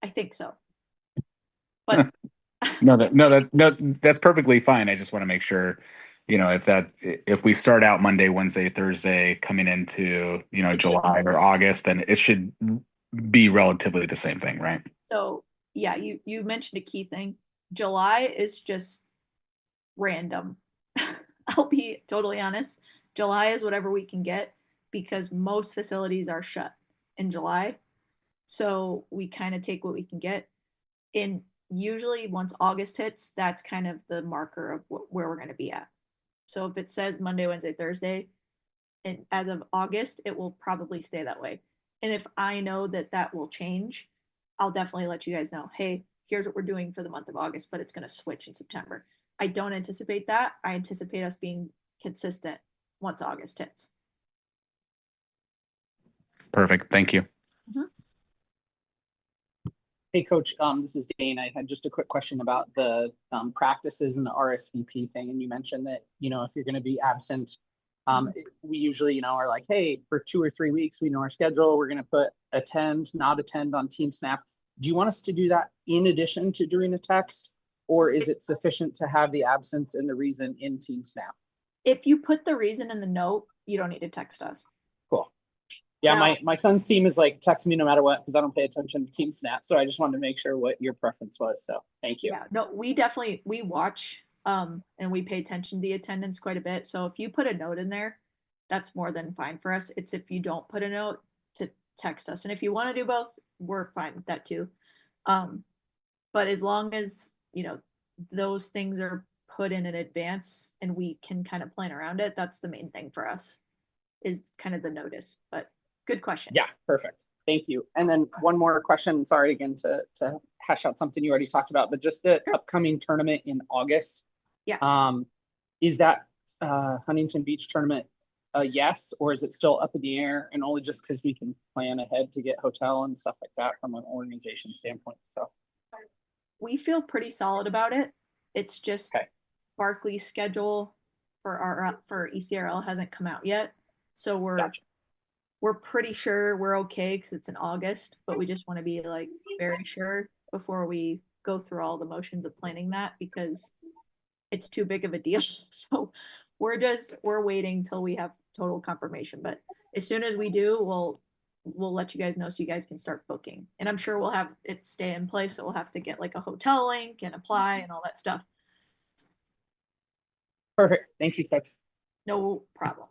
[SPEAKER 2] I think so. But
[SPEAKER 1] No, that's perfectly fine. I just want to make sure, if we start out Monday, Wednesday, Thursday, coming into, July or August, then it should be relatively the same thing, right?
[SPEAKER 2] So yeah, you mentioned a key thing. July is just random. I'll be totally honest. July is whatever we can get because most facilities are shut in July. So we kind of take what we can get. And usually once August hits, that's kind of the marker of where we're going to be at. So if it says Monday, Wednesday, Thursday, and as of August, it will probably stay that way. And if I know that that will change, I'll definitely let you guys know, hey, here's what we're doing for the month of August, but it's going to switch in September. I don't anticipate that. I anticipate us being consistent once August hits.
[SPEAKER 1] Perfect. Thank you.
[SPEAKER 4] Hey, Coach, this is Dane. I had just a quick question about the practices and the RSVP thing. And you mentioned that, if you're going to be absent, we usually, are like, hey, for 2 or 3 weeks, we know our schedule. We're going to put attend, not attend on Team Snap. Do you want us to do that in addition to doing a text? Or is it sufficient to have the absence and the reason in Team Snap?
[SPEAKER 2] If you put the reason in the note, you don't need to text us.
[SPEAKER 4] Cool. Yeah,
[SPEAKER 2] Now-
[SPEAKER 4] my son's team is like, text me no matter what, because I don't pay attention to Team Snap. So I just wanted to make sure what your preference was. So thank you.
[SPEAKER 2] Yeah, no, we watch and we pay attention to the attendance quite a bit. So if you put a note in there, that's more than fine for us. It's if you don't put a note to text us. And if you want to do both, we're fine with that too. But as long as, those things are put in advance and we can kind of plan around it, that's the main thing for us, is kind of the notice. But good question.
[SPEAKER 4] Yeah, perfect. Thank you. And then one more question. Sorry again to hash out something you already talked about, but just the upcoming tournament in August.
[SPEAKER 2] Yeah.
[SPEAKER 4] Is that Huntington Beach tournament a yes, or is it still up in the air, and only just because we can plan ahead to get hotel and stuff like that from an organization standpoint? So
[SPEAKER 2] we feel pretty solid about it. It's just
[SPEAKER 4] Okay.
[SPEAKER 2] Barclays schedule for ECRL hasn't come out yet. So
[SPEAKER 4] Gotcha.
[SPEAKER 2] we're pretty sure we're okay because it's in August, but we just want to be like very sure before we go through all the motions of planning that, because it's too big of a deal. So we're waiting till we have total confirmation. But as soon as we do, we'll let you guys know so you guys can start booking. And I'm sure we'll have it stay in place, so we'll have to get like a hotel link and apply and all that stuff.
[SPEAKER 4] Perfect. Thank you, Coach.
[SPEAKER 2] No problem.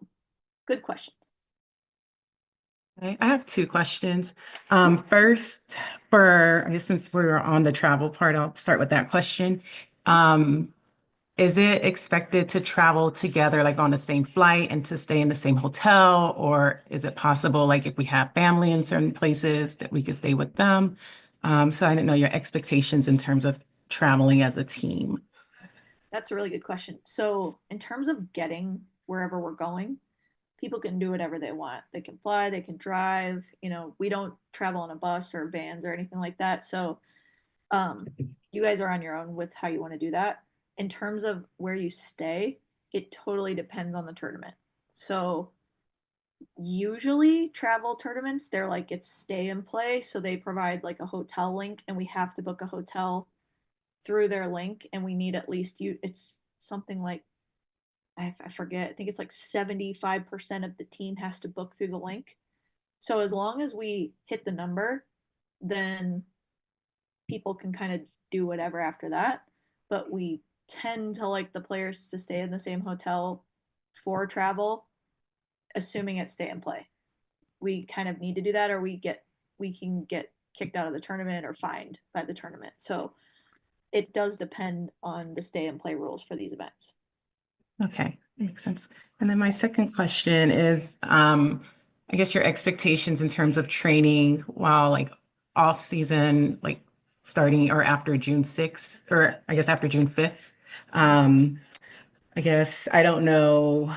[SPEAKER 2] Good question.
[SPEAKER 5] Okay, I have 2 questions. First, I guess since we're on the travel part, I'll start with that question. Is it expected to travel together, like on the same flight and to stay in the same hotel? Or is it possible, like if we have family in certain places, that we could stay with them? So I didn't know your expectations in terms of traveling as a team.
[SPEAKER 2] That's a really good question. So in terms of getting wherever we're going, people can do whatever they want. They can fly, they can drive. We don't travel on a bus or vans or anything like that. So you guys are on your own with how you want to do that. In terms of where you stay, it totally depends on the tournament. So usually travel tournaments, they're like it's stay and play. So they provide like a hotel link, and we have to book a hotel through their link, and we need at least it's something like I forget, I think it's like 75% of the team has to book through the link. So as long as we hit the number, then people can kind of do whatever after that. But we tend to like the players to stay in the same hotel for travel, assuming it's stay and play. We kind of need to do that, or we can get kicked out of the tournament or fined by the tournament. So it does depend on the stay and play rules for these events.
[SPEAKER 5] Okay, makes sense. And then my second question is, I guess your expectations in terms of training while like off season, like starting or after June 6th, or I guess after June 5th. I guess I don't know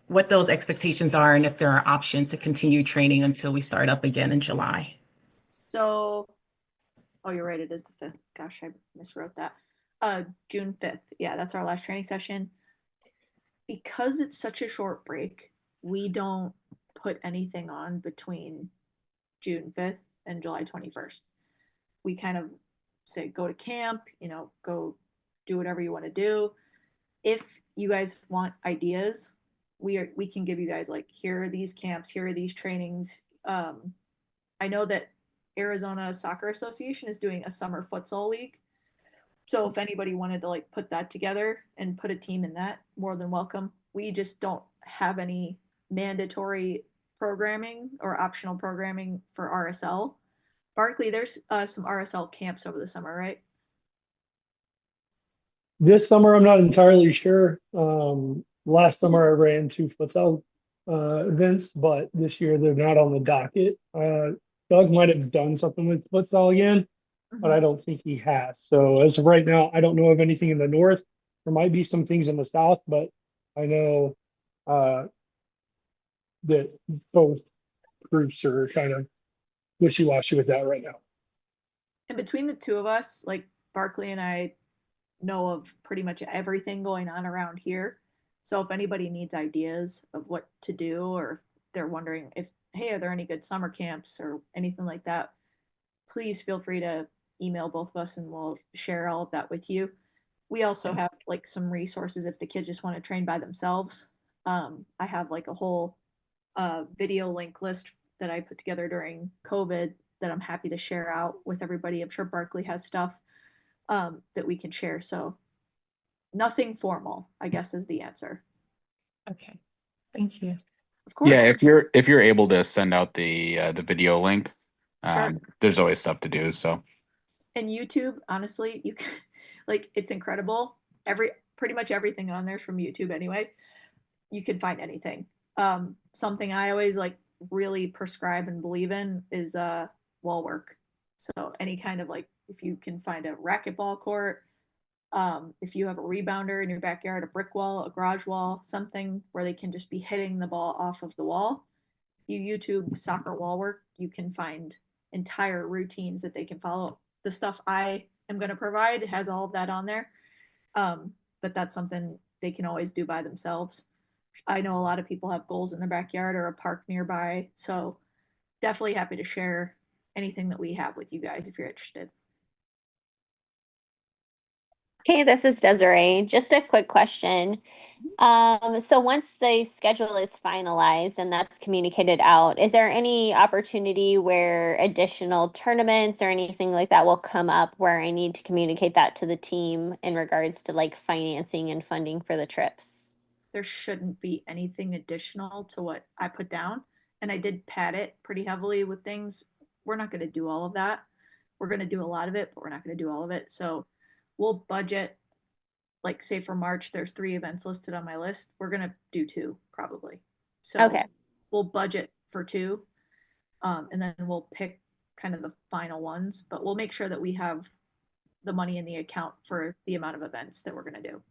[SPEAKER 5] what those expectations are and if there are options to continue training until we start up again in July.
[SPEAKER 2] So, oh, you're right, it is the 5th. Gosh, I miswrote that. June 5th. Yeah, that's our last training session. Because it's such a short break, we don't put anything on between June 5th and July 21st. We kind of say go to camp, go do whatever you want to do. If you guys want ideas, we can give you guys like, here are these camps, here are these trainings. I know that Arizona Soccer Association is doing a summer futsal league. So if anybody wanted to like put that together and put a team in that, more than welcome. We just don't have any mandatory programming or optional programming for RSL. Barkley, there's some RSL camps over the summer, right?
[SPEAKER 3] This summer, I'm not entirely sure. Last summer I ran 2 futsal events, but this year they're not on the docket. Doug might have done something with futsal again, but I don't think he has. So as of right now, I don't know of anything in the north. There might be some things in the south, but I know that both groups are kind of wishy-washy with that right now.
[SPEAKER 2] And between the two of us, like Barkley and I know of pretty much everything going on around here. So if anybody needs ideas of what to do, or they're wondering if, hey, are there any good summer camps or anything like that, please feel free to email both of us and we'll share all of that with you. We also have like some resources if the kids just want to train by themselves. I have like a whole video link list that I put together during COVID that I'm happy to share out with everybody. I'm sure Barkley has stuff that we can share. So nothing formal, I guess, is the answer.
[SPEAKER 5] Okay, thank you.
[SPEAKER 2] Of course.
[SPEAKER 1] Yeah, if you're able to send out the video link,
[SPEAKER 2] Sure.
[SPEAKER 1] there's always stuff to do. So
[SPEAKER 2] And YouTube, honestly, you can like it's incredible. Pretty much everything on there's from YouTube anyway. You can find anything. Something I always like really prescribe and believe in is wall work. So any kind of like if you can find a racquetball court, if you have a rebounder in your backyard, a brick wall, a garage wall, something where they can just be hitting the ball off of the wall. You YouTube soccer wall work, you can find entire routines that they can follow. The stuff I am going to provide has all of that on there. But that's something they can always do by themselves. I know a lot of people have goals in their backyard or a park nearby. So definitely happy to share anything that we have with you guys if you're interested.
[SPEAKER 6] Okay, this is Desiree. Just a quick question. So once the schedule is finalized and that's communicated out, is there any opportunity where additional tournaments or anything like that will come up where I need to communicate that to the team in regards to like financing and funding for the trips?
[SPEAKER 2] There shouldn't be anything additional to what I put down. And I did pad it pretty heavily with things. We're not going to do all of that. We're going to do a lot of it, but we're not going to do all of it. So we'll budget, like, say for March, there's 3 events listed on my list. We're going to do 2 probably. So
[SPEAKER 6] Okay.
[SPEAKER 2] we'll budget for 2. And then we'll pick kind of the final ones, but we'll make sure that we have the money in the account for the amount of events that we're going to do.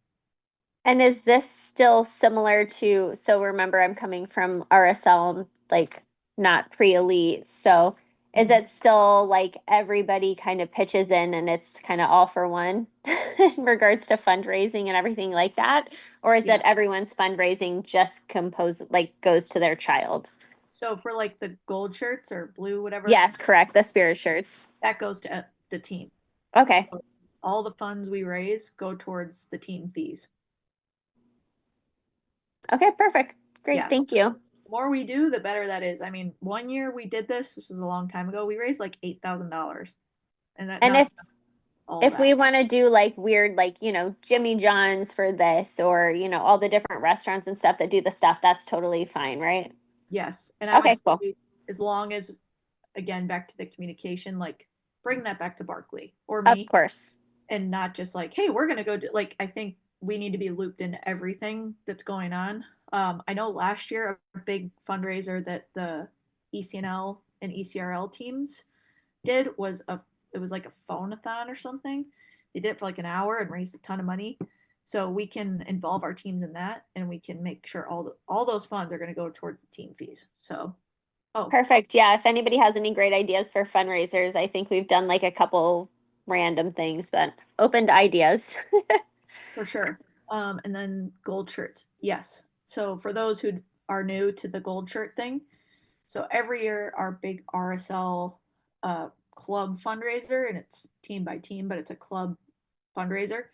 [SPEAKER 6] And is this still similar to, so remember I'm coming from RSL, like not pre-elite. So is it still like everybody kind of pitches in and it's kind of all for one in regards to fundraising and everything like that? Or is
[SPEAKER 2] Yeah.
[SPEAKER 6] that everyone's fundraising just goes to their child?
[SPEAKER 2] So for like the gold shirts or blue, whatever.
[SPEAKER 6] Yes, correct. The spirit shirts.
[SPEAKER 2] That goes to the team.
[SPEAKER 6] Okay.
[SPEAKER 2] So all the funds we raise go towards the team fees.
[SPEAKER 6] Okay, perfect. Great.
[SPEAKER 2] Yeah.
[SPEAKER 6] Thank you.
[SPEAKER 2] The more we do, the better that is. I mean, one year we did this was a long time ago. We raised like $8,000. And that
[SPEAKER 6] And
[SPEAKER 2] not all
[SPEAKER 6] if
[SPEAKER 2] that.
[SPEAKER 6] we want to do like weird, like, Jimmy John's for this or, all the different restaurants and stuff that do the stuff, that's totally fine, right?
[SPEAKER 2] Yes. And I
[SPEAKER 6] Okay,
[SPEAKER 2] would
[SPEAKER 6] cool.
[SPEAKER 2] say as long as, again, back to the communication, like bring that back to Barkley or me.
[SPEAKER 6] Of course.
[SPEAKER 2] And not just like, hey, we're gonna go do, like, I think we need to be looped into everything that's going on. I know last year a big fundraiser that the ECNL and ECRL teams did was it was like a phone-a-thon or something. They did it for like an hour and raised a ton of money. So we can involve our teams in that, and we can make sure all those funds are going to go towards the team fees. So,
[SPEAKER 6] Perfect. Yeah. If anybody has any great ideas for fundraisers, I think we've done like a couple random things, but open to ideas.
[SPEAKER 2] for sure. And then gold shirts. Yes. So for those who are new to the gold shirt thing, so every year our big RSL club fundraiser, and it's team by team, but it's a club fundraiser.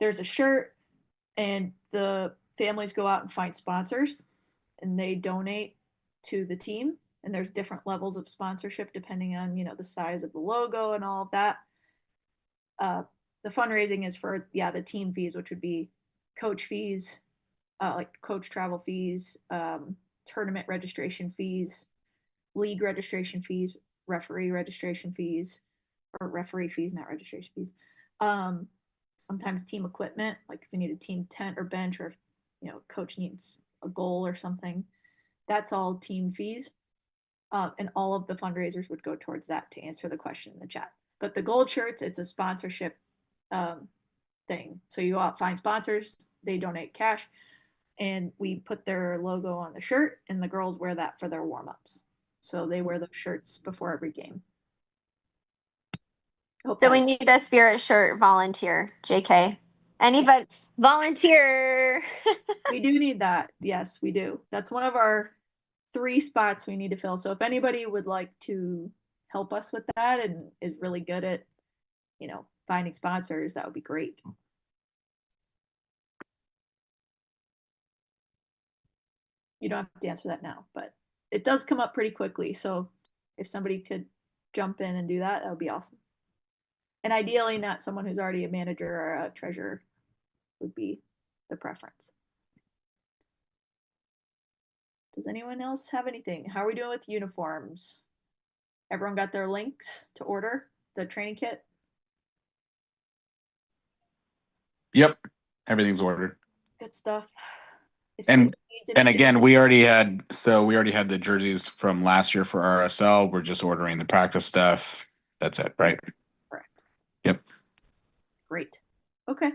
[SPEAKER 2] There's a shirt, and the families go out and find sponsors, and they donate to the team. And there's different levels of sponsorship depending on the size of the logo and all of that. The fundraising is for the team fees, which would be coach fees, like coach travel fees, tournament registration fees, league registration fees, referee registration fees, or referee fees, not registration fees. Sometimes team equipment, like if you need a team tent or bench, or if coach needs a goal or something, that's all team fees. And all of the fundraisers would go towards that, to answer the question in the chat. But the gold shirts, it's a sponsorship thing. So you go out, find sponsors, they donate cash, and we put their logo on the shirt, and the girls wear that for their warm-ups. So they wear those shirts before every game. Hope
[SPEAKER 6] So
[SPEAKER 2] that
[SPEAKER 6] we
[SPEAKER 2] was-
[SPEAKER 6] need a spirit shirt volunteer, JK. Anybody volunteer?
[SPEAKER 2] we do need that. Yes, we do. That's one of our 3 spots we need to fill. So if anybody would like to help us with that and is really good at, you know, finding sponsors, that would be great. You don't have to answer that now, but it does come up pretty quickly. So if somebody could jump in and do that, that would be awesome. And ideally, not someone who's already a manager or a treasurer would be the preference. Does anyone else have anything? How are we doing with uniforms? Everyone got their links to order the training kit?
[SPEAKER 1] Yep, everything's ordered.
[SPEAKER 2] Good stuff. If
[SPEAKER 1] And
[SPEAKER 2] anyone needs
[SPEAKER 1] And
[SPEAKER 2] anything-
[SPEAKER 1] again, we already had the jerseys from last year for RSL. We're just ordering the practice stuff. That's it, right?
[SPEAKER 2] Correct.
[SPEAKER 1] Yep.
[SPEAKER 2] Great. Okay.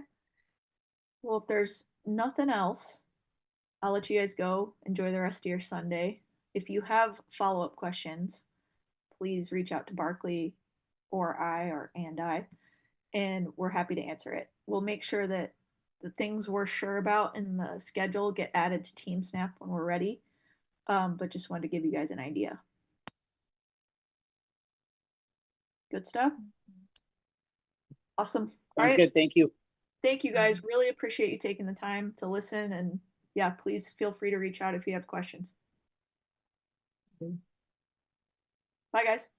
[SPEAKER 2] Well, if there's nothing else, I'll let you guys go. Enjoy the rest of your Sunday. If you have follow-up questions, please reach out to Barkley or I, and we're happy to answer it. We'll make sure that the things we're sure about in the schedule get added to Team Snap when we're ready. But just wanted to give you guys an idea. Good stuff. Awesome. All
[SPEAKER 4] Sounds
[SPEAKER 2] right.
[SPEAKER 4] good. Thank you.
[SPEAKER 2] Thank you guys. Really appreciate you taking the time to listen. And yeah, please feel free to reach out if you have questions. Bye, guys.